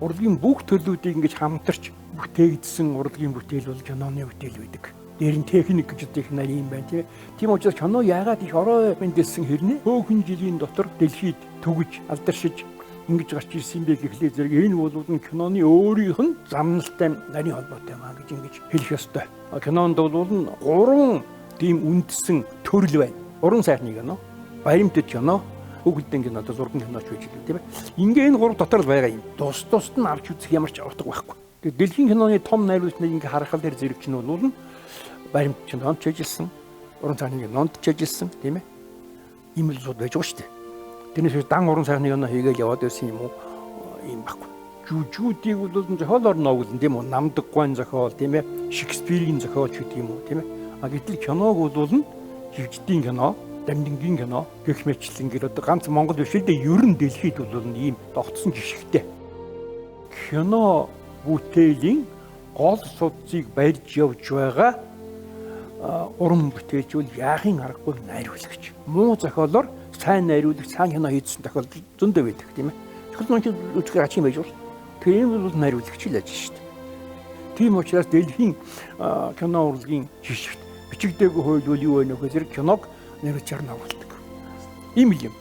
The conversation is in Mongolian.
урлагийн бүх төрлүүдийг ингэж хамтарч бүтээгдсэн урлагийн бүтээл бол киноны бүтээл байдаг. Дээр нь техник гэж их нарийн байна тийм. Тийм учраас кино яагаад их орой бэлдсэн хэрнээ хөөхөн жилийн дотор дэлхийд түгэж алдаршиж ингэж гарч ирсэн бэ гэхлээр зэрэг энэ бол киноны өөрийнх нь замналтай нарийн холбоотой маа гэж ингэж хэлэх ёстой. Кинонд бол 3 тийм үндсэн төрөл байна. Уран сайхны кино, баримтат кино, хүүхдийн кино, зургийн киноч гэж хэлдэг тийм ээ. Ингээ энэ 3 дотор л байгаа юм. Тус нь авч үзэх ямар ч утга байхгүй. Тэгээд дэлхийн киноны том найруулагчныг ингээ харахад тэр зэрэгч нь бол баримт кинонд ч ажилласан, уран сайхны кинонд ч ажилласан тийм ээ. Ийм л зүйл байж байгаа шүү дээ. Тэрнээс дан уран сайхны кино хийгээл яваад байсан юм уу? Ийм байхгүй. Жүжигүүдийг бол зохиолоор ногуулсан тийм үү? Намдаггүйн зохиол тийм ээ. Шекспирийн зохиолч гэдэг юм уу тийм ээ. Гэтэл киног бол жижигдийн кино, дамжингийн кино гэх мэтлэн гэр одоо ганц Монгол биш л дээ ер нь дэлхийд бол ийм тогтсон жишгтэй. Кино бүтээлийн гол судсыг барьж явж байгаа уран бүтээлч бол яахын аргагүй найруулагч. Муу зохиолоор сайн найруулагч, сайн кино хийсэн тохиолдол зөндөө байдаг тийм ээ. Тэгэхэл нэг үзэхээр ачим байж болно. Тэр юм бол найруулагч л ажил шүү дээ. Тийм учраас дэлхийн кино урлагийн жишгт бичигдээгүй хууль бол юу вэ нөхөөр киног найруулагчаар нагуулдаг. Ийм л юм.